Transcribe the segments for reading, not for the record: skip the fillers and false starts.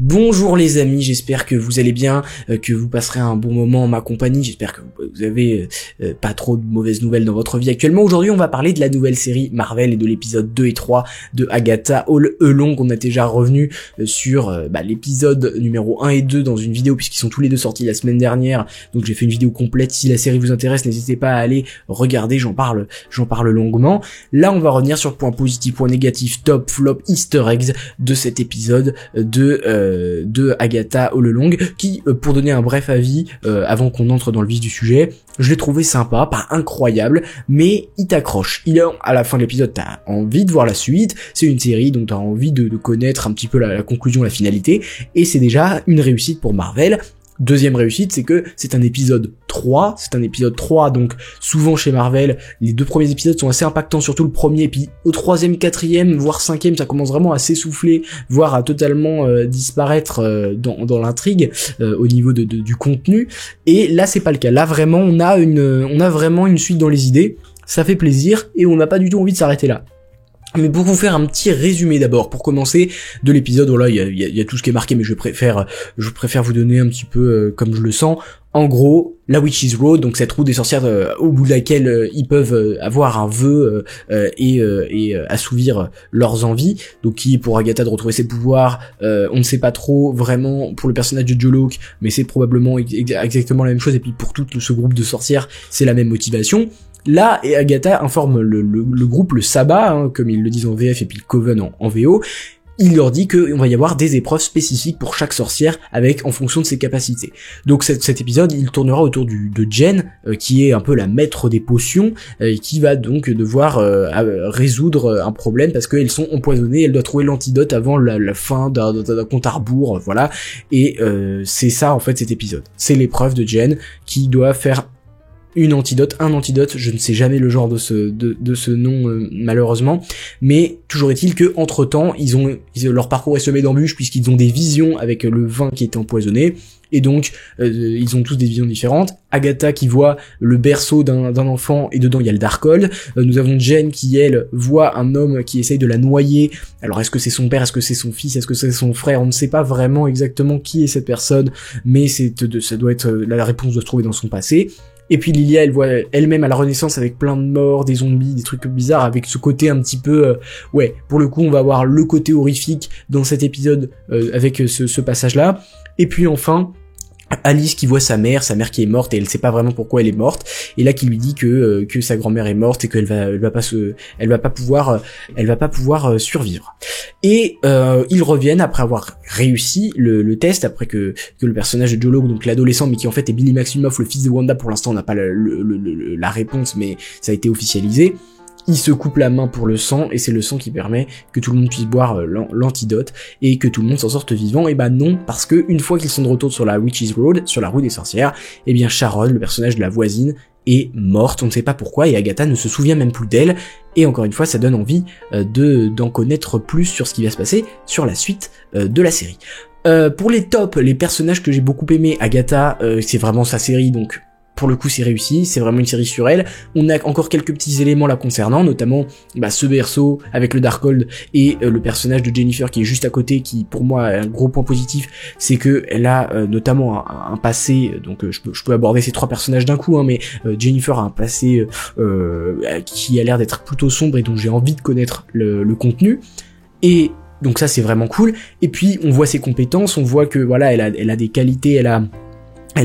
Bonjour les amis, j'espère que vous allez bien, que vous passerez un bon moment en ma compagnie, j'espère que vous avez pas trop de mauvaises nouvelles dans votre vie actuellement. Aujourd'hui on va parler de la nouvelle série Marvel et de l'épisode 2 et 3 de Agatha All Along. On a déjà revenu sur l'épisode numéro 1 et 2 dans une vidéo puisqu'ils sont tous les deux sortis la semaine dernière, donc j'ai fait une vidéo complète. Si la série vous intéresse, n'hésitez pas à aller regarder, j'en parle longuement. Là on va revenir sur point positif, point négatif, top, flop, easter eggs de cet épisode de Agatha All Along qui, pour donner un bref avis avant qu'on entre dans le vif du sujet, je l'ai trouvé sympa, pas incroyable, mais il t'accroche. À la fin de l'épisode, t'as envie de voir la suite, c'est une série donc t'as envie de connaître un petit peu la conclusion, la finalité, et c'est déjà une réussite pour Marvel. Deuxième réussite, c'est que c'est un épisode 3, donc souvent chez Marvel, les deux premiers épisodes sont assez impactants, surtout le premier, et puis au troisième, quatrième, voire cinquième, ça commence vraiment à s'essouffler, voire à totalement disparaître dans l'intrigue, au niveau du contenu, et là c'est pas le cas. Là vraiment, on a vraiment une suite dans les idées, ça fait plaisir, et on n'a pas du tout envie de s'arrêter là. Mais pour vous faire un petit résumé d'abord, pour commencer, de l'épisode, là il y a tout ce qui est marqué, mais je préfère vous donner un petit peu comme je le sens. En gros, la Witch's Road, donc cette route des sorcières au bout de laquelle ils peuvent avoir un vœu et assouvir leurs envies, donc qui est pour Agatha de retrouver ses pouvoirs, on ne sait pas trop vraiment pour le personnage de Joe Locke, mais c'est probablement exactement la même chose, et puis pour tout ce groupe de sorcières, c'est la même motivation. Là, et Agatha informe le groupe, le Sabbat, comme ils le disent en VF, et puis le Coven en VO. Il leur dit qu'on va y avoir des épreuves spécifiques pour chaque sorcière en fonction de ses capacités. Donc cet épisode, il tournera autour de Jen, qui est un peu la maître des potions, et qui va donc devoir résoudre un problème parce qu'elles sont empoisonnées, elle doit trouver l'antidote avant la fin d'un compte à rebours, voilà. Et c'est ça en fait cet épisode. C'est l'épreuve de Jen qui doit faire un antidote, je ne sais jamais le genre de ce nom malheureusement, mais toujours est-il que entre temps leur parcours est semé d'embûches puisqu'ils ont des visions avec le vin qui est empoisonné, et donc ils ont tous des visions différentes. Agatha qui voit le berceau d'un enfant et dedans il y a le Darkhold. Nous avons Jen qui elle voit un homme qui essaye de la noyer. Alors est-ce que c'est son père, est-ce que c'est son fils, est-ce que c'est son frère, on ne sait pas vraiment exactement qui est cette personne, mais ça doit être, la réponse doit se trouver dans son passé. Et puis Lilia, elle voit elle-même à la Renaissance avec plein de morts, des zombies, des trucs bizarres, avec ce côté un petit peu... pour le coup, on va avoir le côté horrifique dans cet épisode avec ce passage-là. Et puis enfin, Alice qui voit sa mère qui est morte et elle sait pas vraiment pourquoi elle est morte, et là qui lui dit que sa grand-mère est morte et qu'elle va pas pouvoir survivre. Et ils reviennent après avoir réussi le test, après que le personnage de Joe Locke, donc l'adolescent mais qui en fait est Billy Maximoff, le fils de Wanda, pour l'instant on n'a pas la réponse mais ça a été officialisé. Il se coupe la main pour le sang, et c'est le sang qui permet que tout le monde puisse boire l'antidote, et que tout le monde s'en sorte vivant. Et non, parce que une fois qu'ils sont de retour sur la Witch's Road, sur la route des sorcières, eh bien Sharon, le personnage de la voisine, est morte, on ne sait pas pourquoi, et Agatha ne se souvient même plus d'elle, et encore une fois ça donne envie d'en connaître plus sur ce qui va se passer sur la suite de la série. Pour les tops, les personnages que j'ai beaucoup aimés, Agatha, c'est vraiment sa série, donc pour le coup c'est réussi, c'est vraiment une série sur elle. On a encore quelques petits éléments la concernant, notamment ce berceau avec le Darkhold et le personnage de Jennifer qui est juste à côté, qui pour moi est un gros point positif, c'est que elle a notamment un passé, donc je peux aborder ces trois personnages d'un coup, mais Jennifer a un passé qui a l'air d'être plutôt sombre et dont j'ai envie de connaître le contenu, et donc ça c'est vraiment cool. Et puis on voit ses compétences, on voit que voilà, elle a des qualités, elle a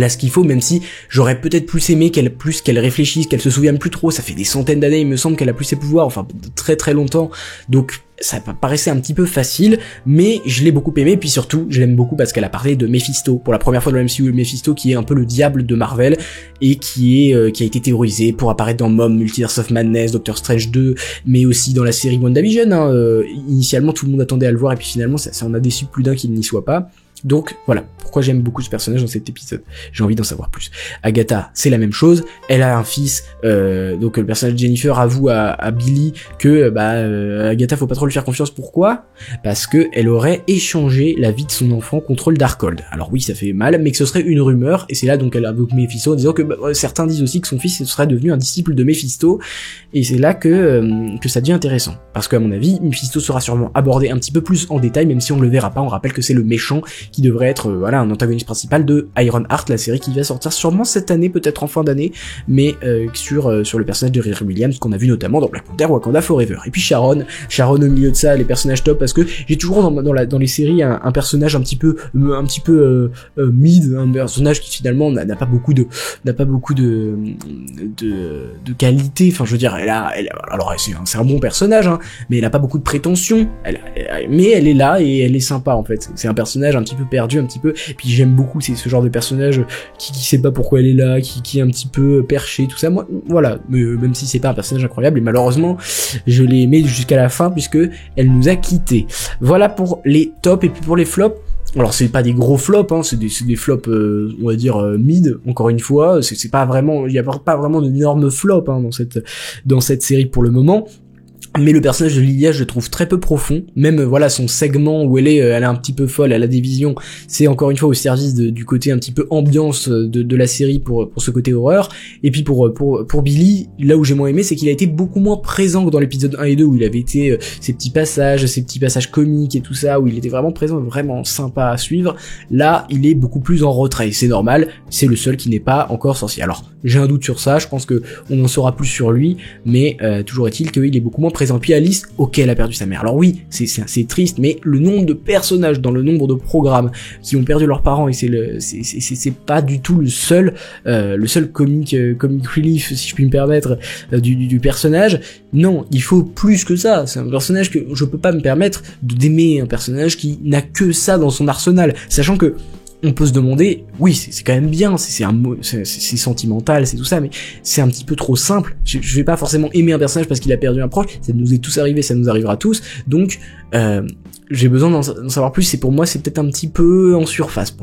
ce qu'il faut, même si j'aurais peut-être plus aimé qu'elle réfléchisse, qu'elle se souvienne plus trop. Ça fait des centaines d'années, il me semble, qu'elle a plus ses pouvoirs, enfin très très longtemps, donc ça paraissait un petit peu facile, mais je l'ai beaucoup aimé, puis surtout je l'aime beaucoup parce qu'elle a parlé de Mephisto, pour la première fois dans le MCU, Mephisto qui est un peu le diable de Marvel, et qui a été théorisé pour apparaître dans Mom, Multiverse of Madness, Doctor Strange 2, mais aussi dans la série WandaVision, initialement tout le monde attendait à le voir, et puis finalement ça en a déçu plus d'un qu'il n'y soit pas. Donc voilà pourquoi j'aime beaucoup ce personnage dans cet épisode, j'ai envie d'en savoir plus. Agatha, c'est la même chose, elle a un fils, donc le personnage de Jennifer avoue à Billy que Agatha faut pas trop lui faire confiance. Pourquoi ? Parce que elle aurait échangé la vie de son enfant contre le Darkhold. Alors oui, ça fait mal, mais que ce serait une rumeur, et c'est là donc elle invoque Mephisto en disant que certains disent aussi que son fils serait devenu un disciple de Mephisto, et c'est là que ça devient intéressant, parce qu'à mon avis Mephisto sera sûrement abordé un petit peu plus en détail, même si on le verra pas. On rappelle que c'est le méchant qui devrait être voilà un antagoniste principal de Ironheart, la série qui va sortir sûrement cette année, peut-être en fin d'année, mais sur le personnage de Riri Williams qu'on a vu notamment dans Black Panther Wakanda Forever. Et puis Sharon au milieu de ça, les personnages top, parce que j'ai toujours dans les séries un personnage un petit peu mid, un personnage qui finalement n'a pas beaucoup de qualité. Enfin, je veux dire, alors c'est un bon personnage, hein, mais elle a pas beaucoup de prétention. Mais elle est là et elle est sympa en fait. C'est un personnage un petit peu perdu, un petit peu. Et puis j'aime beaucoup ce genre de personnage qui sait pas pourquoi elle est là, qui est un petit peu perché, tout ça. Moi, voilà. Mais même si c'est pas un personnage incroyable, et malheureusement, je l'ai aimé jusqu'à la fin puisque elle nous a quittés. Voilà pour les tops. Et puis pour les flops. Alors c'est pas des gros flops, hein, c'est des flops on va dire mid, encore une fois, c'est pas vraiment, il y a pas vraiment d'énormes flops hein, dans cette série pour le moment. Mais le personnage de Lilia, je le trouve très peu profond. Même voilà son segment où elle est un petit peu folle, elle a des visions. C'est encore une fois au service du côté un petit peu ambiance de la série pour ce côté horreur. Et puis pour Billy, là où j'ai moins aimé, c'est qu'il a été beaucoup moins présent que dans l'épisode 1 et 2 où il avait été ces petits passages comiques et tout ça, où il était vraiment présent, vraiment sympa à suivre. Là, il est beaucoup plus en retrait. C'est normal. C'est le seul qui n'est pas encore sorcier. Alors j'ai un doute sur ça. Je pense que on en saura plus sur lui, mais toujours est-il qu'il est beaucoup moins présent. Puis Alice, ok, elle a perdu sa mère. Alors oui, c'est triste, mais le nombre de personnages dans le nombre de programmes qui ont perdu leurs parents, et c'est pas du tout le seul comic relief, si je puis me permettre, du personnage. Non, il faut plus que ça. C'est un personnage que je peux pas me permettre d'aimer un personnage qui n'a que ça dans son arsenal, sachant que on peut se demander, oui, c'est quand même bien, c'est sentimental, c'est tout ça, mais c'est un petit peu trop simple. Je vais pas forcément aimer un personnage parce qu'il a perdu un proche, ça nous est tous arrivé, ça nous arrivera tous, donc j'ai besoin d'en savoir plus, et pour moi c'est peut-être un petit peu en surface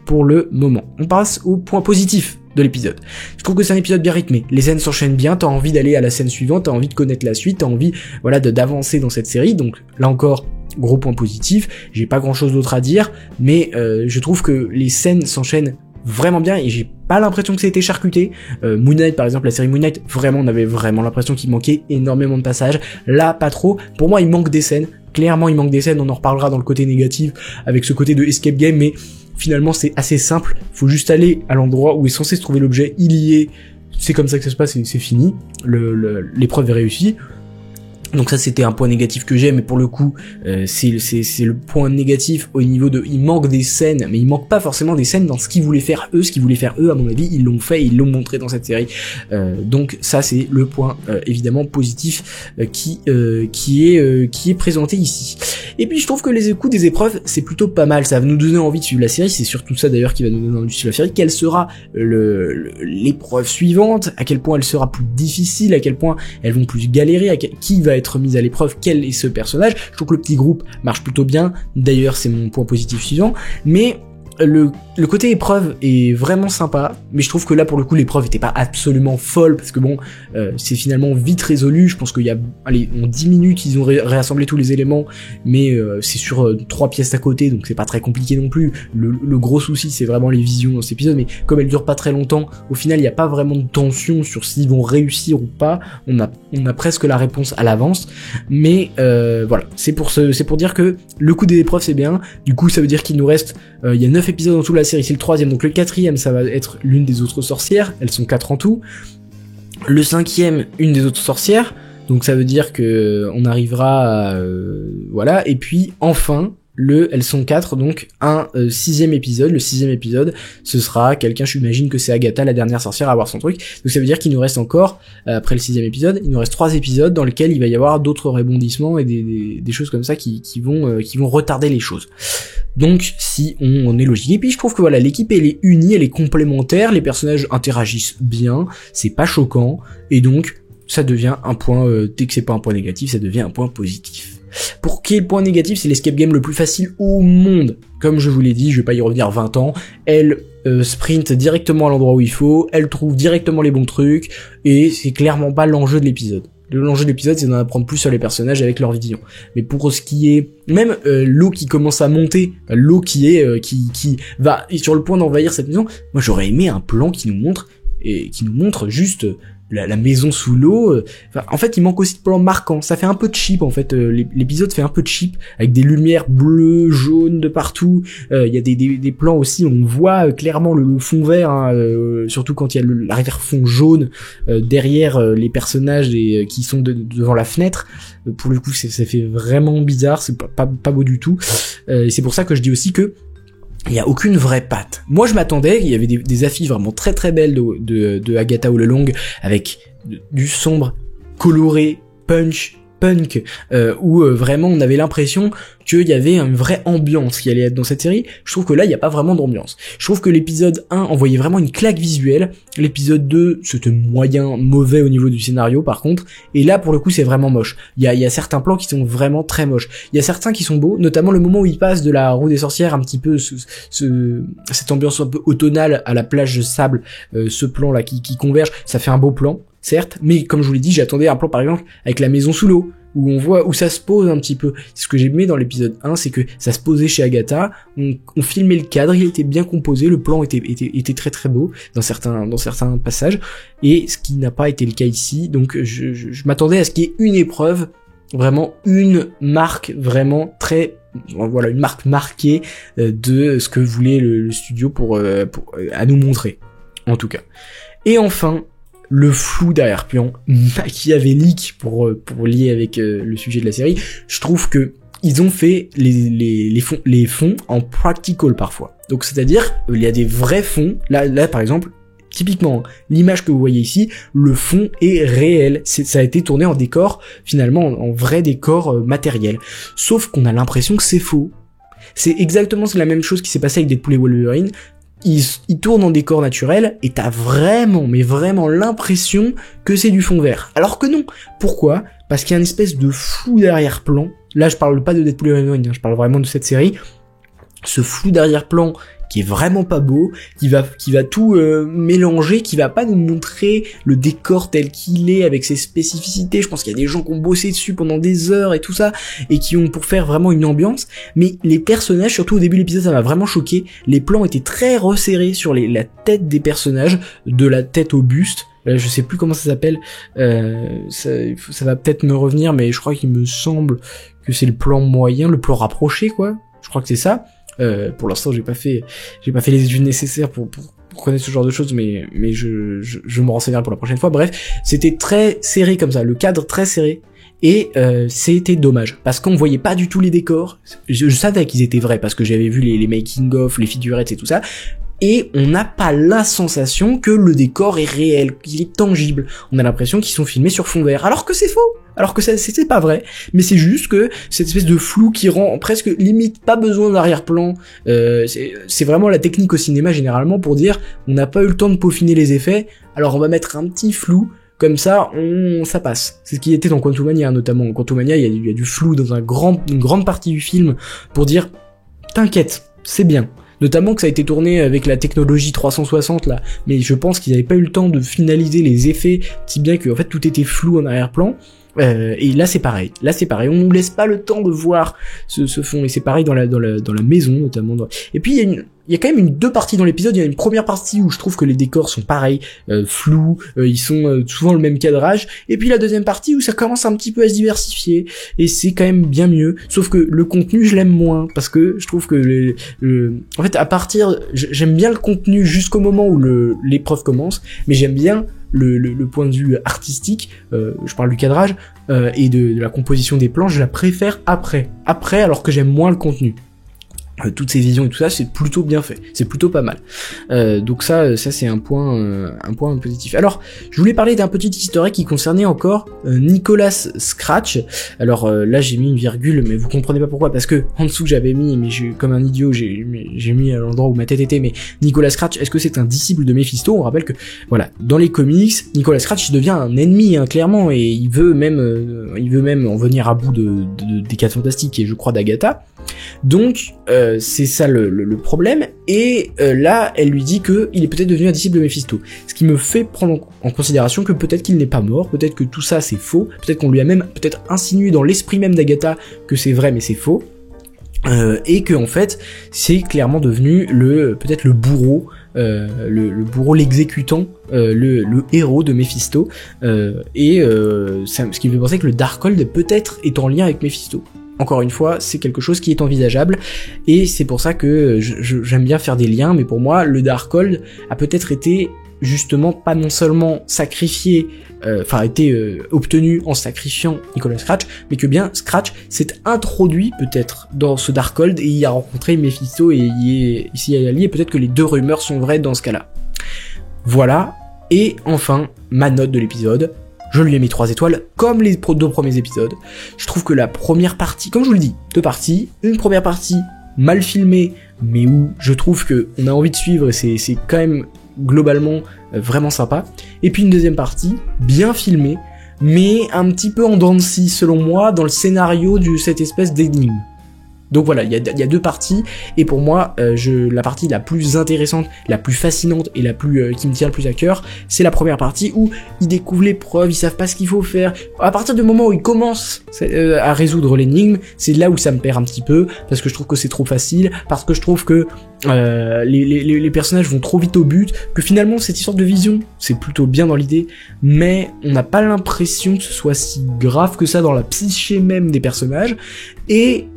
pour le moment. On passe au point positif de l'épisode. Je trouve que c'est un épisode bien rythmé, les scènes s'enchaînent bien, t'as envie d'aller à la scène suivante, t'as envie de connaître la suite, t'as envie voilà d'avancer dans cette série, donc là encore, gros point positif, j'ai pas grand chose d'autre à dire, mais je trouve que les scènes s'enchaînent vraiment bien et j'ai pas l'impression que ça a été charcuté. Moon Knight par exemple, la série Moon Knight, vraiment on avait vraiment l'impression qu'il manquait énormément de passages, là pas trop. Pour moi il manque des scènes, clairement il manque des scènes, on en reparlera dans le côté négatif avec ce côté de escape game, mais finalement c'est assez simple, faut juste aller à l'endroit où est censé se trouver l'objet, il y est, c'est comme ça que ça se passe et c'est fini, l'épreuve est réussie. Donc ça c'était un point négatif que j'ai, mais pour le coup c'est le point négatif au niveau de il manque des scènes, mais il manque pas forcément des scènes dans ce qu'ils voulaient faire eux, à mon avis ils l'ont fait, ils l'ont montré dans cette série, donc ça c'est le point évidemment positif qui est présenté ici. Et puis je trouve que les coups des épreuves c'est plutôt pas mal, ça va nous donner envie de suivre la série, c'est surtout ça d'ailleurs qui va nous donner envie de suivre la série, quelle sera l'épreuve suivante, à quel point elle sera plus difficile, à quel point elles vont plus galérer, qui va être mise à l'épreuve, quel est ce personnage. Je trouve que le petit groupe marche plutôt bien, d'ailleurs c'est mon point positif suivant, mais le côté épreuve est vraiment sympa, mais je trouve que là pour le coup l'épreuve était pas absolument folle, parce que bon c'est finalement vite résolu. Je pense qu'il y a en 10 minutes ils ont réassemblé tous les éléments, mais c'est sur 3 pièces à côté, donc c'est pas très compliqué non plus. Le gros souci c'est vraiment les visions dans cet épisode, mais comme elles durent pas très longtemps, au final il y a pas vraiment de tension sur s'ils vont réussir ou pas, on a presque la réponse à l'avance, mais voilà, c'est pour dire que le coup des épreuves c'est bien. Du coup ça veut dire qu'il nous reste il y a 9 épisodes en tout de la série, c'est le 3e, donc le 4e ça va être l'une des autres sorcières, elles sont 4 en tout. Le 5e, une des autres sorcières, donc ça veut dire que on arrivera à, voilà, et puis enfin elles sont 4, donc un 6e épisode. Le 6e épisode, ce sera quelqu'un, j'imagine que c'est Agatha, la dernière sorcière à avoir son truc. Donc ça veut dire qu'il nous reste encore, après le 6e épisode, il nous reste 3 épisodes dans lesquels il va y avoir d'autres rebondissements et des choses comme ça qui vont retarder les choses. Donc si on est logique. Et puis je trouve que voilà, l'équipe elle est unie, elle est complémentaire, les personnages interagissent bien, c'est pas choquant, et donc ça devient un point, dès que c'est pas un point négatif, ça devient un point positif. Pour qui est le point négatif, c'est l'escape game le plus facile au monde. Comme je vous l'ai dit, je vais pas y revenir 20 ans, elle sprint directement à l'endroit où il faut, elle trouve directement les bons trucs, et c'est clairement pas l'enjeu de l'épisode. L'enjeu de l'épisode, c'est d'en apprendre plus sur les personnages avec leur vision. Mais pour ce qui est, même l'eau qui commence à monter, l'eau qui va sur le point d'envahir cette maison, moi j'aurais aimé un plan qui nous montre juste la maison sous l'eau. En fait, il manque aussi de plans marquants. Ça fait un peu cheap, en fait. L'épisode fait un peu cheap, avec des lumières bleues, jaunes de partout. Il y a des plans aussi, on voit clairement le fond vert, hein, surtout quand il y a l'arrière-fond jaune derrière les personnages qui sont devant la fenêtre. Pour le coup, ça fait vraiment bizarre, c'est pas beau du tout. Et c'est pour ça que je dis aussi que il y a aucune vraie patte. Moi, je m'attendais, il y avait des affiches vraiment très très belles de Agatha All Along, avec du sombre, coloré, punk, où vraiment on avait l'impression qu'il y avait une vraie ambiance qui allait être dans cette série. Je trouve que là, il n'y a pas vraiment d'ambiance. Je trouve que l'épisode 1 envoyait vraiment une claque visuelle. L'épisode 2, c'était moyen, mauvais au niveau du scénario par contre. Et là, pour le coup, c'est vraiment moche. Il y a certains plans qui sont vraiment très moches. Il y a certains qui sont beaux, notamment le moment où il passe de la roue des sorcières, un petit peu cette ambiance un peu automnale à la plage de sable, ce plan-là qui converge, ça fait un beau plan. Certes, mais comme je vous l'ai dit, j'attendais un plan par exemple avec la maison sous l'eau, où on voit où ça se pose un petit peu. Ce que j'ai aimé dans l'épisode 1, c'est que ça se posait chez Agatha, on filmait le cadre, il était bien composé, le plan était très très beau dans certains passages, et ce qui n'a pas été le cas ici. Donc je m'attendais à ce qu'il y ait une épreuve, vraiment une marque vraiment très, voilà, une marque marquée de ce que voulait le studio pour à nous montrer, en tout cas. Et enfin, le flou d'arrière-plan machiavélique pour lier avec le sujet de la série. Je trouve que ils ont fait les fonds en practical parfois. Donc c'est-à-dire il y a des vrais fonds. Là par exemple, typiquement l'image que vous voyez ici, le fond est réel. Ça a été tourné en décor, finalement en vrai décor matériel. Sauf qu'on a l'impression que c'est faux. C'est exactement la même chose qui s'est passé avec Deadpool et Wolverine. Il tourne en décor naturel et t'as vraiment, mais vraiment l'impression que c'est du fond vert. Alors que non. Pourquoi ? Parce qu'il y a une espèce de flou d'arrière-plan. Là, je parle pas de Deadpool et Wolverine, hein, je parle vraiment de cette série. Ce flou d'arrière-plan qui est vraiment pas beau, qui va tout mélanger, qui va pas nous montrer le décor tel qu'il est avec ses spécificités. Je pense qu'il y a des gens qui ont bossé dessus pendant des heures et tout ça, et qui ont pour faire vraiment une ambiance. Mais les personnages, surtout au début de l'épisode, ça m'a vraiment choqué. Les plans étaient très resserrés sur la tête des personnages, de la tête au buste. Je sais plus comment ça s'appelle, ça va peut-être me revenir, mais je crois qu'il me semble que c'est le plan moyen, le plan rapproché, quoi. Je crois que c'est ça. Pour l'instant, j'ai pas fait les études nécessaires pour connaître ce genre de choses, mais je me renseignerai pour la prochaine fois. Bref, c'était très serré comme ça, le cadre très serré. Et c'était dommage, parce qu'on voyait pas du tout les décors. Je savais qu'ils étaient vrais, parce que j'avais vu les making-of, les featurettes et tout ça. Et on n'a pas la sensation que le décor est réel, qu'il est tangible. On a l'impression qu'ils sont filmés sur fond vert, alors que c'est faux. Alors que c'était pas vrai, mais c'est juste que cette espèce de flou qui rend presque limite pas besoin d'arrière-plan. C'est vraiment la technique au cinéma généralement pour dire on n'a pas eu le temps de peaufiner les effets, alors on va mettre un petit flou. Comme ça, ça passe. C'est ce qui était dans Quantumania, notamment. En Quantumania, il y a du flou dans une grande partie du film pour dire t'inquiète, c'est bien. Notamment que ça a été tourné avec la technologie 360 là, mais je pense qu'ils n'avaient pas eu le temps de finaliser les effets, si bien que en fait tout était flou en arrière-plan. Et là c'est pareil. On nous laisse pas le temps de voir ce fond, et c'est pareil dans la maison notamment. Et puis il y a quand même deux parties dans l'épisode. Il y a une première partie où je trouve que les décors sont pareils, flous, ils sont souvent le même cadrage. Et puis la deuxième partie où ça commence un petit peu à se diversifier, et c'est quand même bien mieux. Sauf que le contenu je l'aime moins, parce que je trouve que en fait j'aime bien le contenu jusqu'au moment où l'épreuve commence, mais j'aime bien le point de vue artistique, je parle du cadrage et de la composition des plans, je la préfère après alors que j'aime moins le contenu. Toutes ces visions et tout ça, c'est plutôt bien fait, c'est plutôt pas mal. Donc ça c'est un point positif. Alors, je voulais parler d'un petit historique qui concernait encore Nicolas Scratch. Alors là j'ai mis une virgule, mais vous comprenez pas pourquoi, parce que en dessous j'avais mis, mais comme un idiot, j'ai mis à l'endroit où ma tête était, mais Nicolas Scratch, est-ce que c'est un disciple de Mephisto ? On rappelle que voilà, dans les comics, Nicolas Scratch il devient un ennemi, hein, clairement, et il veut même en venir à bout des 4 Fantastiques et je crois d'Agatha. Donc c'est ça le problème, et là elle lui dit que il est peut-être devenu un disciple de Mephisto, ce qui me fait prendre en considération que peut-être qu'il n'est pas mort, peut-être que tout ça c'est faux, peut-être qu'on lui a même peut-être insinué dans l'esprit même d'Agatha que c'est vrai mais c'est faux. et que en fait c'est clairement devenu peut-être le bourreau, le bourreau, l'exécutant, le héros de Méphisto, ce qui me fait penser que le Darkhold peut-être est en lien avec Méphisto. Encore une fois, c'est quelque chose qui est envisageable, et c'est pour ça que j'aime bien faire des liens, mais pour moi, le Darkhold a peut-être été justement pas non seulement sacrifié, obtenu en sacrifiant Nicolas Scratch, mais que bien Scratch s'est introduit peut-être dans ce Darkhold et y a rencontré Méphisto et y est allié. Peut-être que les deux rumeurs sont vraies dans ce cas-là. Voilà, et enfin, ma note de l'épisode. Je lui ai mis 3 étoiles, comme les 2 premiers épisodes. Je trouve que la première partie, comme je vous le dis, 2 parties, une première partie mal filmée, mais où je trouve que on a envie de suivre, c'est quand même globalement vraiment sympa. Et puis une deuxième partie, bien filmée, mais un petit peu en dents de scie, selon moi, dans le scénario de cette espèce d'énigme. Donc voilà, il y a 2 parties, et pour moi, la partie la plus intéressante, la plus fascinante, et la plus qui me tient le plus à cœur, c'est la première partie où ils découvrent les preuves, ils savent pas ce qu'il faut faire. À partir du moment où ils commencent à résoudre l'énigme, c'est là où ça me perd un petit peu, parce que je trouve que c'est trop facile, parce que je trouve que les personnages vont trop vite au but, que finalement cette histoire de vision, c'est plutôt bien dans l'idée, mais on n'a pas l'impression que ce soit si grave que ça dans la psyché même des personnages. Et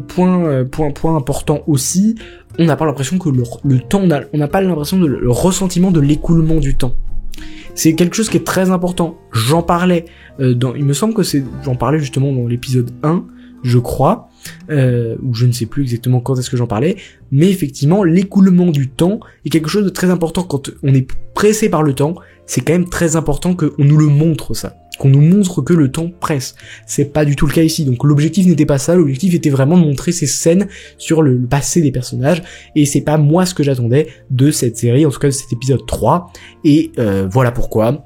point important aussi, on n'a pas l'impression que le temps, on n'a pas l'impression de le ressentiment de l'écoulement du temps. C'est quelque chose qui est très important. J'en parlais il me semble que j'en parlais justement dans l'épisode 1, je crois, ou je ne sais plus exactement quand est-ce que j'en parlais, mais effectivement, l'écoulement du temps est quelque chose de très important. Quand on est pressé par le temps, c'est quand même très important qu'on nous le montre, ça. Qu'on nous montre que le temps presse. C'est pas du tout le cas ici. Donc l'objectif n'était pas ça, l'objectif était vraiment de montrer ces scènes sur le passé des personnages, et c'est pas moi ce que j'attendais de cette série, en tout cas de cet épisode 3, et voilà pourquoi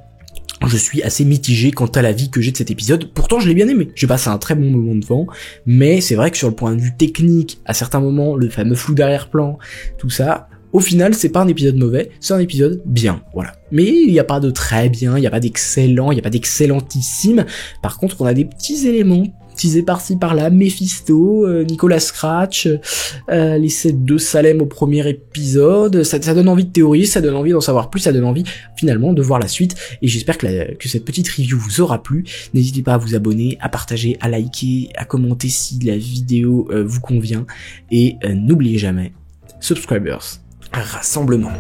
je suis assez mitigé quant à l'avis que j'ai de cet épisode. Pourtant je l'ai bien aimé, j'ai passé un très bon moment devant, mais c'est vrai que sur le point de vue technique, à certains moments, le fameux flou d'arrière-plan, tout ça, au final, c'est pas un épisode mauvais, c'est un épisode bien, voilà. Mais il n'y a pas de très bien, il n'y a pas d'excellent, il n'y a pas d'excellentissime. Par contre, on a des petits éléments, teasés par-ci par-là, Méphisto, Nicolas Scratch, les 7 de Salem au premier épisode, ça donne envie de théoriser, ça donne envie d'en savoir plus, ça donne envie finalement de voir la suite, et j'espère que cette petite review vous aura plu. N'hésitez pas à vous abonner, à partager, à liker, à commenter si la vidéo vous convient, et n'oubliez jamais, subscribers, rassemblement.